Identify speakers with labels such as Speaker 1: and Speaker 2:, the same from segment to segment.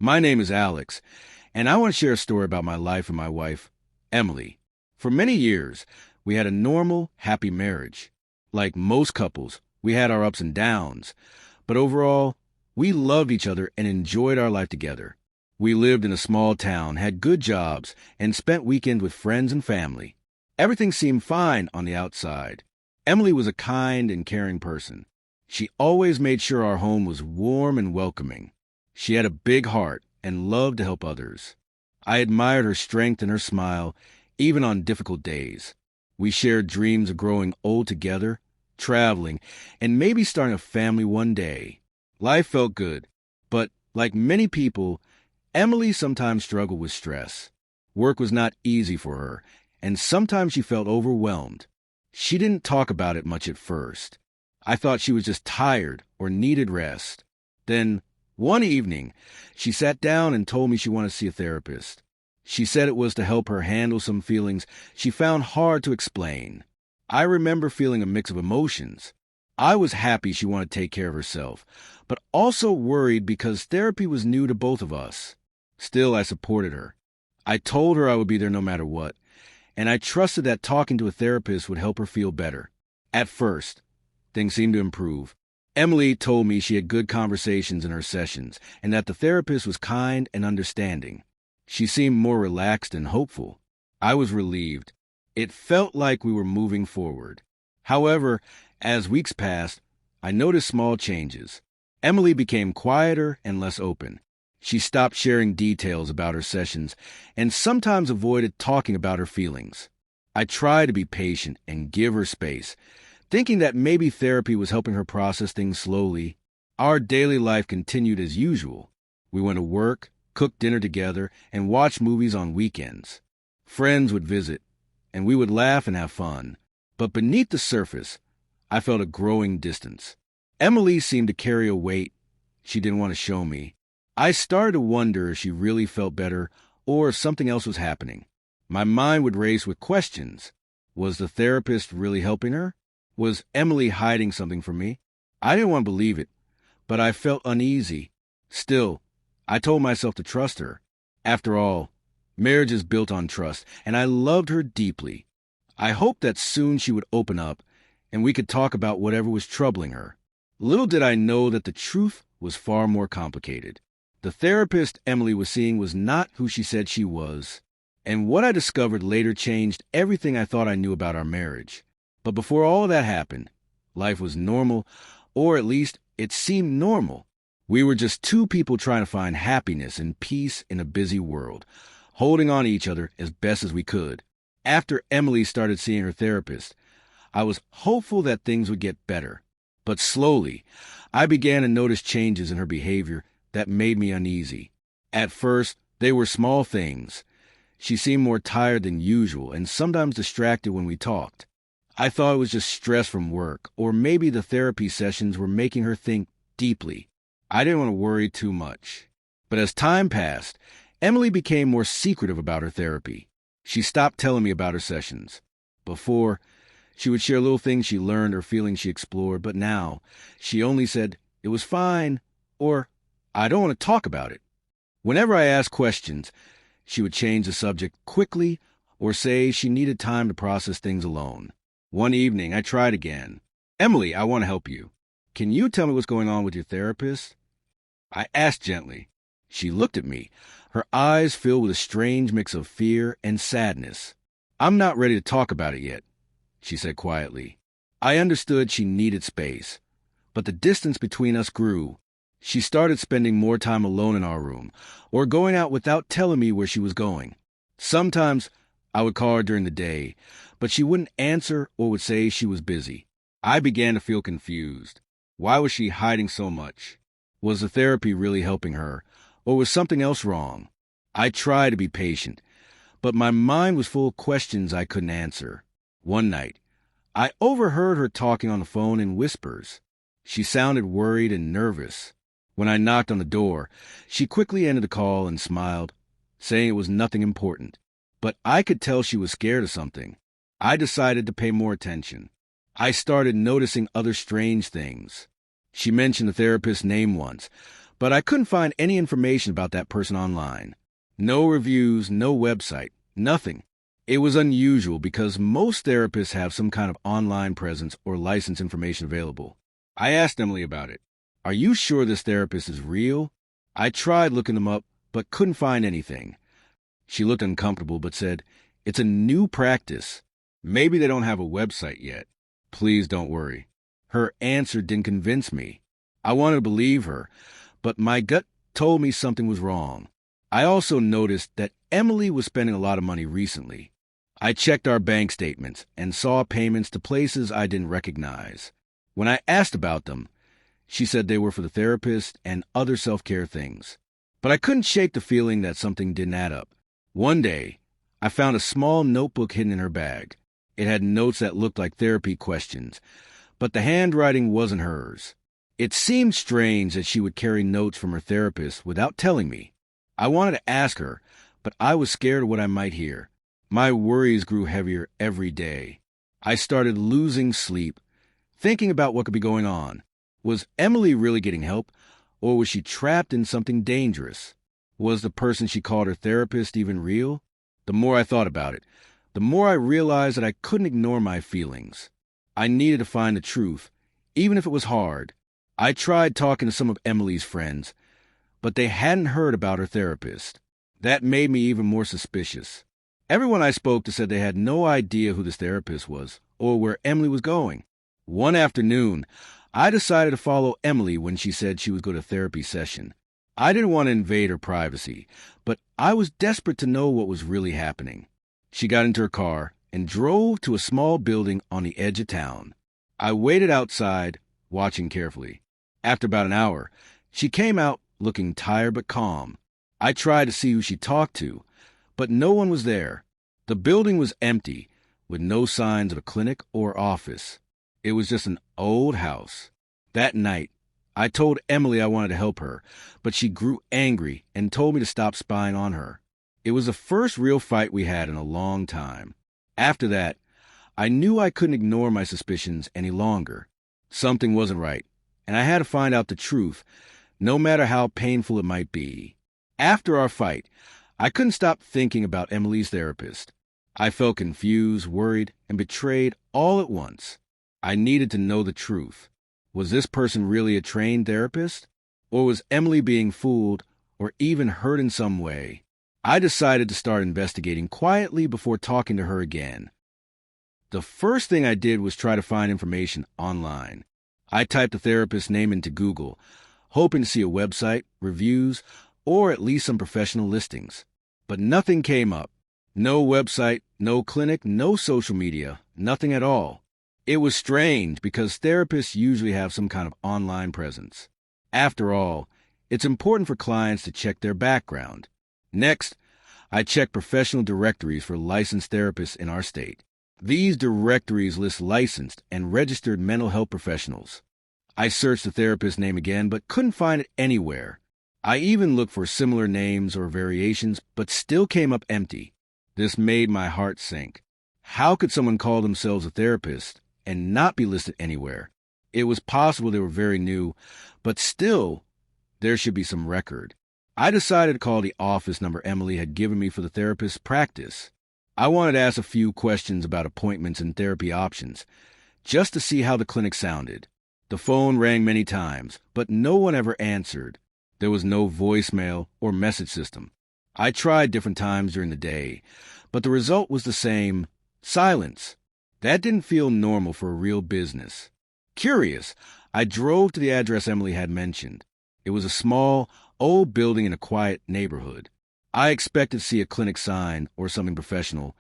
Speaker 1: My name is Alex, and I want to share a story about my life and my wife, Emily. For many years, we had a normal, happy marriage. Like most couples, we had our ups and downs, but overall, we loved each other and enjoyed our life together. We lived in a small town, had good jobs, and spent weekends with friends and family. Everything seemed fine on the outside. Emily was a kind and caring person. She always made sure our home was warm and welcoming. She had a big heart and loved to help others. I admired her strength and her smile, even on difficult days. We shared dreams of growing old together, traveling, and maybe starting a family one day. Life felt good, but like many people, Emily sometimes struggled with stress. Work was not easy for her, and sometimes she felt overwhelmed. She didn't talk about it much at first. I thought she was just tired or needed rest. Then, one evening, she sat down and told me she wanted to see a therapist. She said it was to help her handle some feelings she found hard to explain. I remember feeling a mix of emotions. I was happy she wanted to take care of herself, but also worried because therapy was new to both of us. Still, I supported her. I told her I would be there no matter what, and I trusted that talking to a therapist would help her feel better. At first, things seemed to improve. Emily told me she had good conversations in her sessions and that the therapist was kind and understanding. She seemed more relaxed and hopeful. I was relieved. It felt like we were moving forward. However, as weeks passed, I noticed small changes. Emily became quieter and less open. She stopped sharing details about her sessions and sometimes avoided talking about her feelings. I tried to be patient and give her space, thinking that maybe therapy was helping her process things slowly. Our daily life continued as usual. We went to work, cooked dinner together, and watched movies on weekends. Friends would visit, and we would laugh and have fun. But beneath the surface, I felt a growing distance. Emily seemed to carry a weight she didn't want to show me. I started to wonder if she really felt better or if something else was happening. My mind would race with questions. Was the therapist really helping her? Was Emily hiding something from me? I didn't want to believe it, but I felt uneasy. Still, I told myself to trust her. After all, marriage is built on trust, and I loved her deeply. I hoped that soon she would open up, and we could talk about whatever was troubling her. Little did I know that the truth was far more complicated. The therapist Emily was seeing was not who she said she was, and what I discovered later changed everything I thought I knew about our marriage. But before all of that happened, life was normal, or at least it seemed normal. We were just two people trying to find happiness and peace in a busy world, holding on to each other as best as we could. After Emily started seeing her therapist, I was hopeful that things would get better. But slowly, I began to notice changes in her behavior that made me uneasy. At first, they were small things. She seemed more tired than usual and sometimes distracted when we talked. I thought it was just stress from work, or maybe the therapy sessions were making her think deeply. I didn't want to worry too much. But as time passed, Emily became more secretive about her therapy. She stopped telling me about her sessions. Before, she would share little things she learned or feelings she explored, but now she only said, "It was fine," or "I don't want to talk about it." Whenever I asked questions, she would change the subject quickly or say she needed time to process things alone. One evening, I tried again. "Emily, I want to help you. Can you tell me what's going on with your therapist?" I asked gently. She looked at me, her eyes filled with a strange mix of fear and sadness. "I'm not ready to talk about it yet," she said quietly. I understood she needed space, but the distance between us grew. She started spending more time alone in our room, or going out without telling me where she was going. Sometimes I would call her during the day, but she wouldn't answer or would say she was busy. I began to feel confused. Why was she hiding so much? Was the therapy really helping her, or was something else wrong? I tried to be patient, but my mind was full of questions I couldn't answer. One night, I overheard her talking on the phone in whispers. She sounded worried and nervous. When I knocked on the door, she quickly ended the call and smiled, saying it was nothing important. But I could tell she was scared of something. I decided to pay more attention. I started noticing other strange things. She mentioned the therapist's name once, but I couldn't find any information about that person online. No reviews, no website, nothing. It was unusual because most therapists have some kind of online presence or license information available. I asked Emily about it. Are you sure this therapist is real? I tried looking them up, but couldn't find anything. She looked uncomfortable, but said, it's a new practice. Maybe they don't have a website yet. Please don't worry. Her answer didn't convince me. I wanted to believe her, but my gut told me something was wrong. I also noticed that Emily was spending a lot of money recently. I checked our bank statements and saw payments to places I didn't recognize. When I asked about them, she said they were for the therapist and other self-care things. But I couldn't shake the feeling that something didn't add up. One day, I found a small notebook hidden in her bag. It had notes that looked like therapy questions, but the handwriting wasn't hers. It seemed strange that she would carry notes from her therapist without telling me. I wanted to ask her, but I was scared of what I might hear. My worries grew heavier every day. I started losing sleep, thinking about what could be going on. Was Emily really getting help, or was she trapped in something dangerous? Was the person she called her therapist even real? The more I thought about it, the more I realized that I couldn't ignore my feelings. I needed to find the truth, even if it was hard. I tried talking to some of Emily's friends, but they hadn't heard about her therapist. That made me even more suspicious. Everyone I spoke to said they had no idea who this therapist was or where Emily was going. One afternoon, I decided to follow Emily when she said she would go to therapy session. I didn't want to invade her privacy, but I was desperate to know what was really happening. She got into her car and drove to a small building on the edge of town. I waited outside, watching carefully. After about an hour, she came out looking tired but calm. I tried to see who she talked to, but no one was there. The building was empty, with no signs of a clinic or office. It was just an old house. That night, I told Emily I wanted to help her, but she grew angry and told me to stop spying on her. It was the first real fight we had in a long time. After that, I knew I couldn't ignore my suspicions any longer. Something wasn't right, and I had to find out the truth, no matter how painful it might be. After our fight, I couldn't stop thinking about Emily's therapist. I felt confused, worried, and betrayed all at once. I needed to know the truth. Was this person really a trained therapist? Or was Emily being fooled or even hurt in some way? I decided to start investigating quietly before talking to her again. The first thing I did was try to find information online. I typed the therapist's name into Google, hoping to see a website, reviews, or at least some professional listings. But nothing came up. No website, no clinic, no social media, nothing at all. It was strange because therapists usually have some kind of online presence. After all, it's important for clients to check their background. Next, I checked professional directories for licensed therapists in our state. These directories list licensed and registered mental health professionals. I searched the therapist's name again, but couldn't find it anywhere. I even looked for similar names or variations, but still came up empty. This made my heart sink. How could someone call themselves a therapist and not be listed anywhere? It was possible they were very new, but still, there should be some record. I decided to call the office number Emily had given me for the therapist's practice. I wanted to ask a few questions about appointments and therapy options, just to see how the clinic sounded. The phone rang many times, but no one ever answered. There was no voicemail or message system. I tried different times during the day, but the result was the same: silence. That didn't feel normal for a real business. Curious, I drove to the address Emily had mentioned. It was a small, old building in a quiet neighborhood. I expected to see a clinic sign or something professional,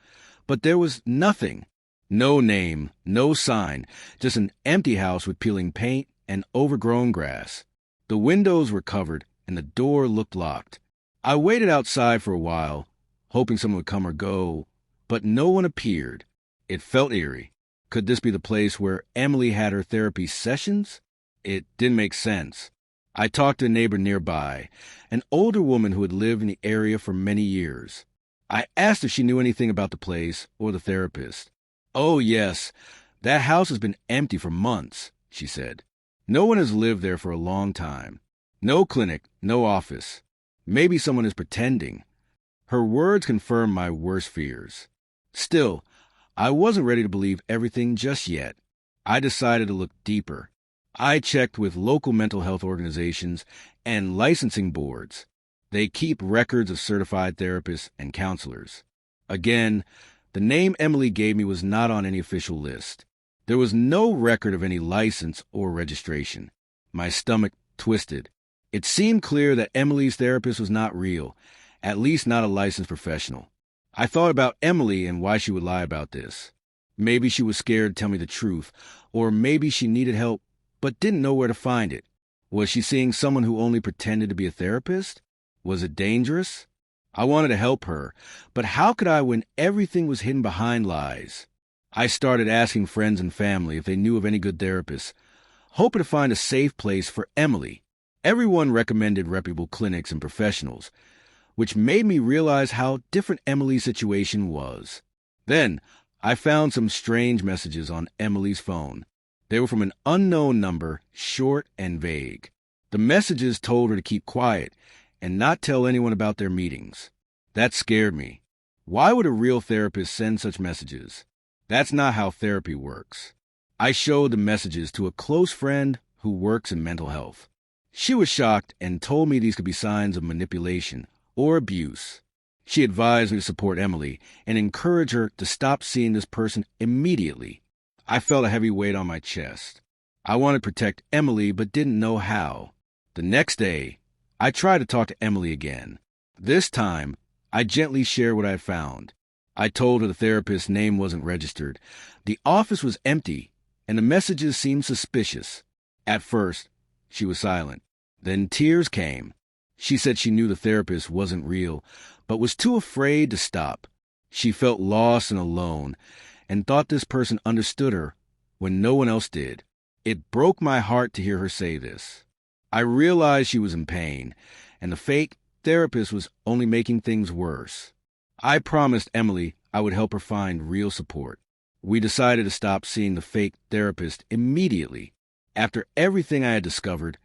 Speaker 1: but there was nothing. No name, no sign, just an empty house with peeling paint and overgrown grass. The windows were covered and the door looked locked. I waited outside for a while, hoping someone would come or go, but no one appeared. It felt eerie. Could this be the place where Emily had her therapy sessions? It didn't make sense. I talked to a neighbor nearby, an older woman who had lived in the area for many years. I asked if she knew anything about the place or the therapist. "Oh, yes, that house has been empty for months," she said. "No one has lived there for a long time. No clinic, no office. Maybe someone is pretending. Her words confirmed my worst fears. Still, I wasn't ready to believe everything just yet. I decided to look deeper. I checked with local mental health organizations and licensing boards. They keep records of certified therapists and counselors. Again, the name Emily gave me was not on any official list. There was no record of any license or registration. My stomach twisted. It seemed clear that Emily's therapist was not real, at least not a licensed professional. I thought about Emily and why she would lie about this. Maybe she was scared to tell me the truth, or maybe she needed help but didn't know where to find it. Was she seeing someone who only pretended to be a therapist? Was it dangerous? I wanted to help her, but how could I when everything was hidden behind lies? I started asking friends and family if they knew of any good therapists, hoping to find a safe place for Emily. Everyone recommended reputable clinics and professionals, which made me realize how different Emily's situation was. Then, I found some strange messages on Emily's phone. They were from an unknown number, short and vague. The messages told her to keep quiet and not tell anyone about their meetings. That scared me. Why would a real therapist send such messages? That's not how therapy works. I showed the messages to a close friend who works in mental health. She was shocked and told me these could be signs of manipulation or abuse. She advised me to support Emily and encourage her to stop seeing this person immediately. I felt a heavy weight on my chest. I wanted to protect Emily but didn't know how. The next day, I tried to talk to Emily again. This time, I gently shared what I had found. I told her the therapist's name wasn't registered. The office was empty, and the messages seemed suspicious. At first, she was silent. Then tears came. She said she knew the therapist wasn't real, but was too afraid to stop. She felt lost and alone, and thought this person understood her when no one else did. It broke my heart to hear her say this. I realized she was in pain, and the fake therapist was only making things worse. I promised Emily I would help her find real support. We decided to stop seeing the fake therapist immediately. After everything I had discovered,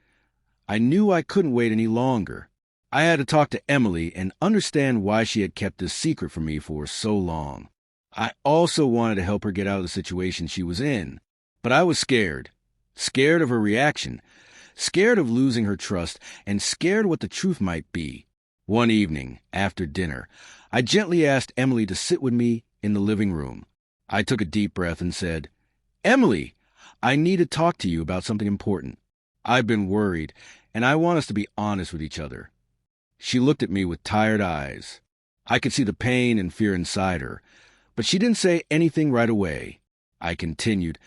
Speaker 1: I knew I couldn't wait any longer. I had to talk to Emily and understand why she had kept this secret from me for so long. I also wanted to help her get out of the situation she was in. But I was scared. Scared of her reaction. Scared of losing her trust, and scared what the truth might be. One evening, after dinner, I gently asked Emily to sit with me in the living room. I took a deep breath and said, "Emily, I need to talk to you about something important. I've been worried, and I want us to be honest with each other." She looked at me with tired eyes. I could see the pain and fear inside her, but she didn't say anything right away. I continued,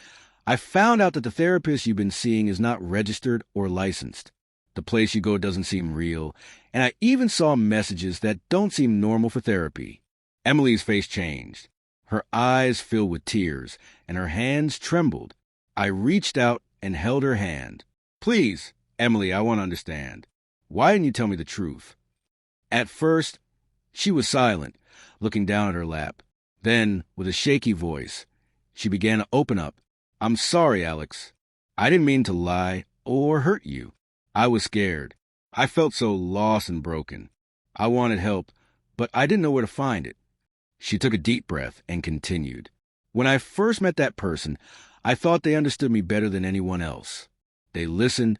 Speaker 1: "I found out that the therapist you've been seeing is not registered or licensed. The place you go doesn't seem real, and I even saw messages that don't seem normal for therapy." Emily's face changed. Her eyes filled with tears, and her hands trembled. I reached out and held her hand. "Please, Emily, I want to understand. Why didn't you tell me the truth?" At first, she was silent, looking down at her lap. Then, with a shaky voice, she began to open up. "I'm sorry, Alex. I didn't mean to lie or hurt you. I was scared. I felt so lost and broken. I wanted help, but I didn't know where to find it." She took a deep breath and continued. "When I first met that person, I thought they understood me better than anyone else. They listened,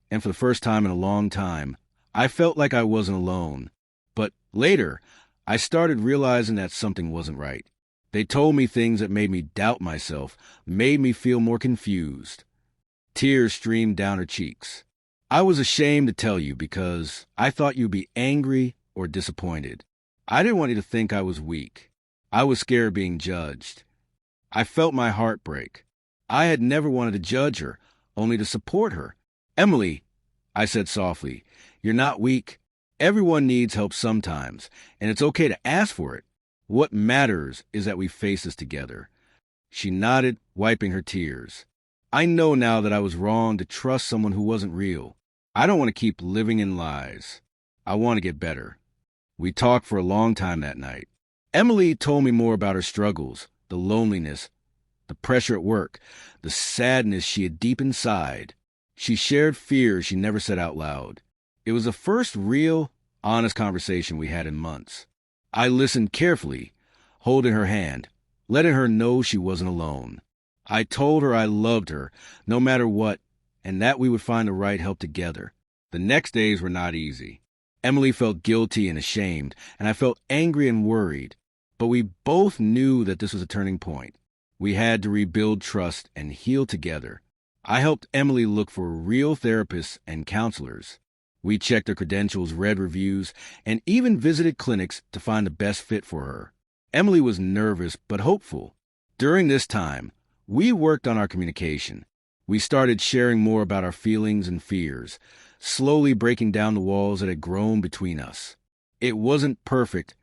Speaker 1: and for the first time in a long time, I felt like I wasn't alone. But later, I started realizing that something wasn't right. They told me things that made me doubt myself, made me feel more confused." Tears streamed down her cheeks. "I was ashamed to tell you because I thought you'd be angry or disappointed. I didn't want you to think I was weak. I was scared of being judged. I felt my heart break. I had never wanted to judge her, only to support her. Emily," I said softly, "you're not weak. Everyone needs help sometimes, and it's okay to ask for it. What matters is that we face this together." She nodded, wiping her tears. "I know now that I was wrong to trust someone who wasn't real. I don't want to keep living in lies. I want to get better." We talked for a long time that night. Emily told me more about her struggles, the loneliness, the pressure at work, the sadness she had deep inside. She shared fears she never said out loud. It was the first real, honest conversation we had in months. I listened carefully, holding her hand, letting her know she wasn't alone. I told her I loved her, no matter what, and that we would find the right help together. The next days were not easy. Emily felt guilty and ashamed, and I felt angry and worried. But we both knew that this was a turning point. We had to rebuild trust and heal together. I helped Emily look for real therapists and counselors. We checked her credentials, read reviews, and even visited clinics to find the best fit for her. Emily was nervous but hopeful. During this time, we worked on our communication. We started sharing more about our feelings and fears, slowly breaking down the walls that had grown between us. It wasn't perfect.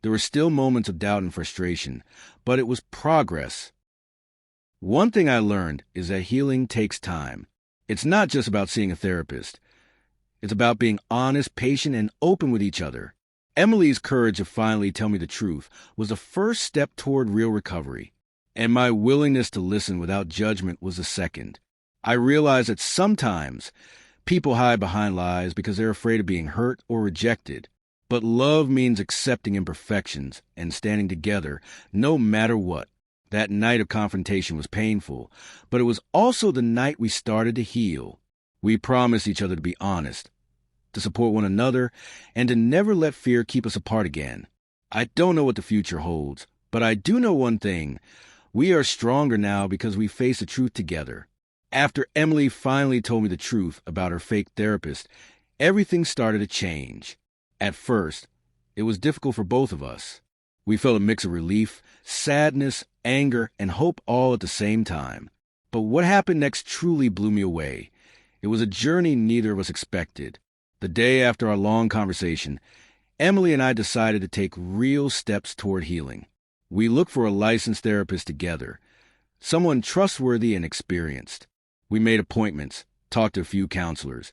Speaker 1: There were still moments of doubt and frustration, but it was progress. One thing I learned is that healing takes time. It's not just about seeing a therapist. It's about being honest, patient, and open with each other. Emily's courage to finally tell me the truth was the first step toward real recovery, and my willingness to listen without judgment was the second. I realized that sometimes people hide behind lies because they're afraid of being hurt or rejected. But love means accepting imperfections and standing together no matter what. That night of confrontation was painful, but it was also the night we started to heal. We promised each other to be honest, to support one another, and to never let fear keep us apart again. I don't know what the future holds, but I do know one thing. We are stronger now because we face the truth together. After Emily finally told me the truth about her fake therapist, everything started to change. At first, it was difficult for both of us. We felt a mix of relief, sadness, anger, and hope all at the same time. But what happened next truly blew me away. It was a journey neither of us expected. The day after our long conversation, Emily and I decided to take real steps toward healing. We looked for a licensed therapist together, someone trustworthy and experienced. We made appointments, talked to a few counselors,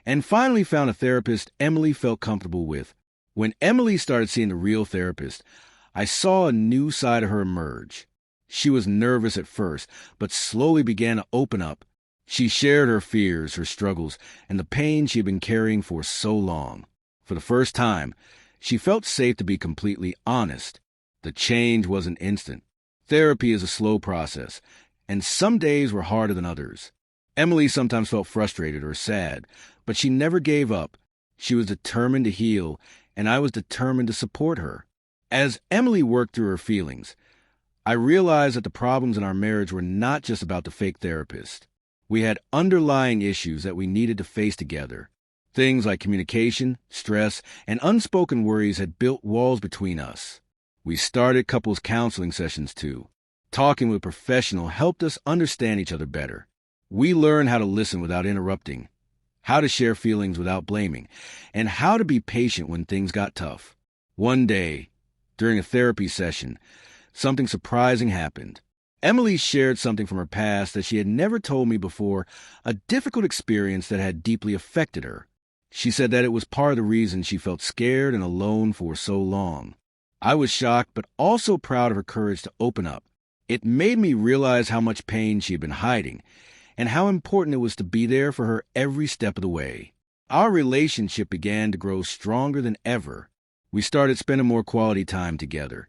Speaker 1: and finally found a therapist Emily felt comfortable with. When Emily started seeing the real therapist, I saw a new side of her emerge. She was nervous at first, but slowly began to open up. She shared her fears, her struggles, and the pain she had been carrying for so long. For the first time, she felt safe to be completely honest. The change wasn't instant. Therapy is a slow process, and some days were harder than others. Emily sometimes felt frustrated or sad, but she never gave up. She was determined to heal, and I was determined to support her. As Emily worked through her feelings, I realized that the problems in our marriage were not just about the fake therapist. We had underlying issues that we needed to face together. Things like communication, stress, and unspoken worries had built walls between us. We started couples counseling sessions too. Talking with a professional helped us understand each other better. We learned how to listen without interrupting, how to share feelings without blaming, and how to be patient when things got tough. One day, during a therapy session, something surprising happened. Emily shared something from her past that she had never told me before, a difficult experience that had deeply affected her. She said that it was part of the reason she felt scared and alone for so long. I was shocked, but also proud of her courage to open up. It made me realize how much pain she had been hiding, and how important it was to be there for her every step of the way. Our relationship began to grow stronger than ever. We started spending more quality time together,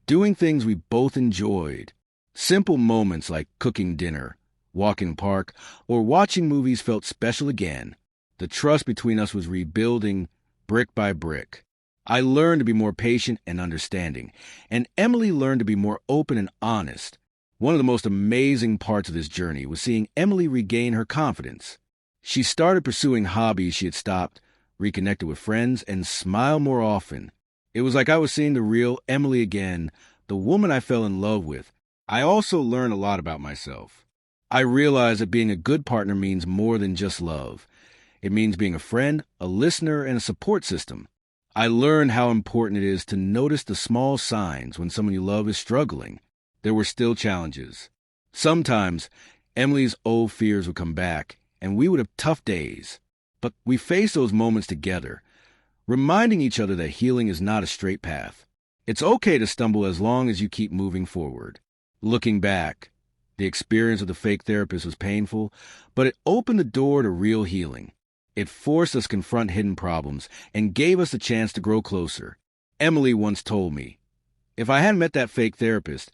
Speaker 1: doing things we both enjoyed. Simple moments like cooking dinner, walking in the park, or watching movies felt special again. The trust between us was rebuilding brick by brick. I learned to be more patient and understanding, and Emily learned to be more open and honest. One of the most amazing parts of this journey was seeing Emily regain her confidence. She started pursuing hobbies she had stopped, reconnected with friends, and smiled more often. It was like I was seeing the real Emily again, the woman I fell in love with. I also learned a lot about myself. I realized that being a good partner means more than just love. It means being a friend, a listener, and a support system. I learned how important it is to notice the small signs when someone you love is struggling. There were still challenges. Sometimes, Emily's old fears would come back, and we would have tough days. But we faced those moments together, reminding each other that healing is not a straight path. It's okay to stumble as long as you keep moving forward. Looking back, the experience of the fake therapist was painful, but it opened the door to real healing. It forced us to confront hidden problems and gave us the chance to grow closer. Emily once told me, if I hadn't met that fake therapist,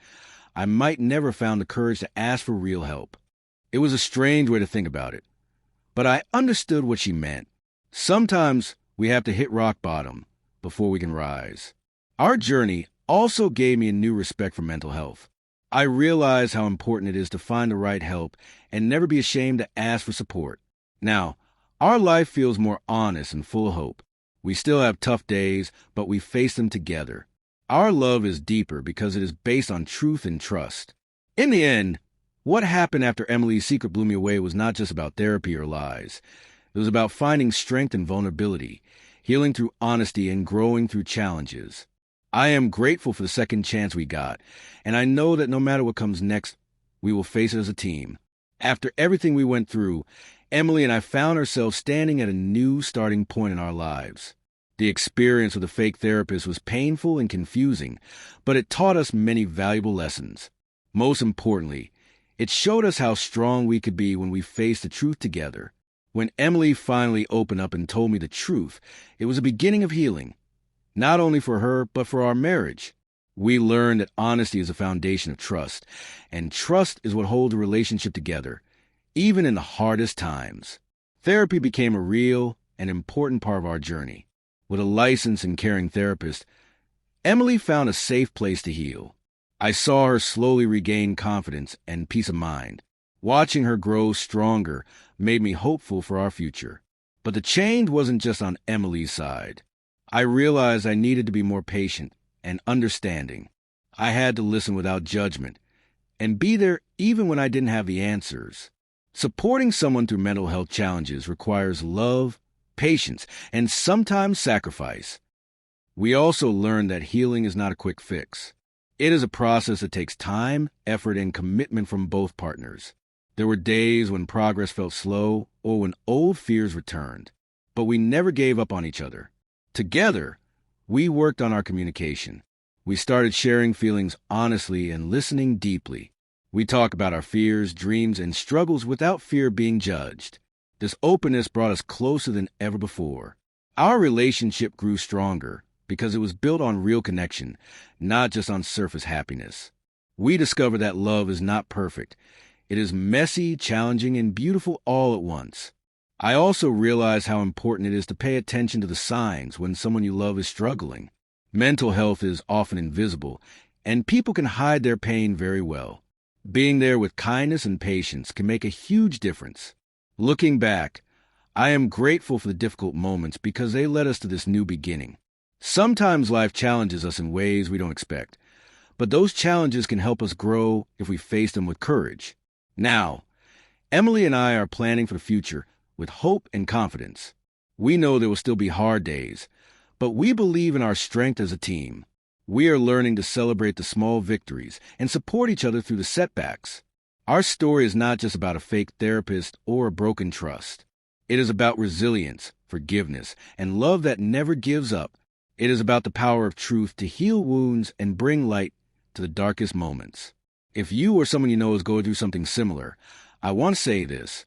Speaker 1: I might never found the courage to ask for real help. It was a strange way to think about it, but I understood what she meant. Sometimes we have to hit rock bottom before we can rise. Our journey also gave me a new respect for mental health. I realized how important it is to find the right help and never be ashamed to ask for support. Now, our life feels more honest and full of hope. We still have tough days, but we face them together. Our love is deeper because it is based on truth and trust. In the end, what happened after Emily's secret blew me away was not just about therapy or lies. It was about finding strength in vulnerability, healing through honesty, and growing through challenges. I am grateful for the second chance we got, and I know that no matter what comes next, we will face it as a team. After everything we went through, Emily and I found ourselves standing at a new starting point in our lives. The experience with a fake therapist was painful and confusing, but it taught us many valuable lessons. Most importantly, it showed us how strong we could be when we faced the truth together. When Emily finally opened up and told me the truth, it was a beginning of healing, not only for her, but for our marriage. We learned that honesty is a foundation of trust, and trust is what holds a relationship together, even in the hardest times. Therapy became a real and important part of our journey. With a licensed and caring therapist, Emily found a safe place to heal. I saw her slowly regain confidence and peace of mind. Watching her grow stronger made me hopeful for our future. But the change wasn't just on Emily's side. I realized I needed to be more patient and understanding. I had to listen without judgment and be there even when I didn't have the answers. Supporting someone through mental health challenges requires love, patience, and sometimes sacrifice. We also learned that healing is not a quick fix. It is a process that takes time, effort, and commitment from both partners. There were days when progress felt slow or when old fears returned, but we never gave up on each other. Together, we worked on our communication. We started sharing feelings honestly and listening deeply. We talked about our fears, dreams, and struggles without fear of being judged. This openness brought us closer than ever before. Our relationship grew stronger because it was built on real connection, not just on surface happiness. We discovered that love is not perfect. It is messy, challenging, and beautiful all at once. I also realized how important it is to pay attention to the signs when someone you love is struggling. Mental health is often invisible, and people can hide their pain very well. Being there with kindness and patience can make a huge difference. Looking back, I am grateful for the difficult moments because they led us to this new beginning. Sometimes life challenges us in ways we don't expect, but those challenges can help us grow if we face them with courage. Now, Emily and I are planning for the future with hope and confidence. We know there will still be hard days, but we believe in our strength as a team. We are learning to celebrate the small victories and support each other through the setbacks. Our story is not just about a fake therapist or a broken trust. It is about resilience, forgiveness, and love that never gives up. It is about the power of truth to heal wounds and bring light to the darkest moments. If you or someone you know is going through something similar, I want to say this.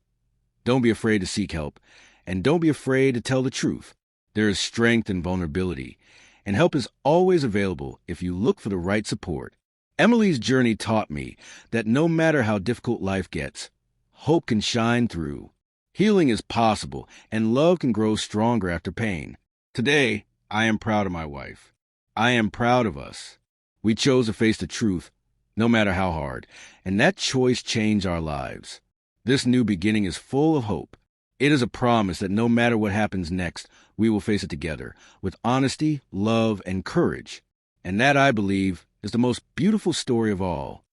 Speaker 1: Don't be afraid to seek help, and don't be afraid to tell the truth. There is strength in vulnerability, and help is always available if you look for the right support. Emily's journey taught me that no matter how difficult life gets, hope can shine through. Healing is possible, and love can grow stronger after pain. Today, I am proud of my wife. I am proud of us. We chose to face the truth, no matter how hard, and that choice changed our lives. This new beginning is full of hope. It is a promise that no matter what happens next, we will face it together, with honesty, love, and courage. And that, I believe, is the most beautiful story of all.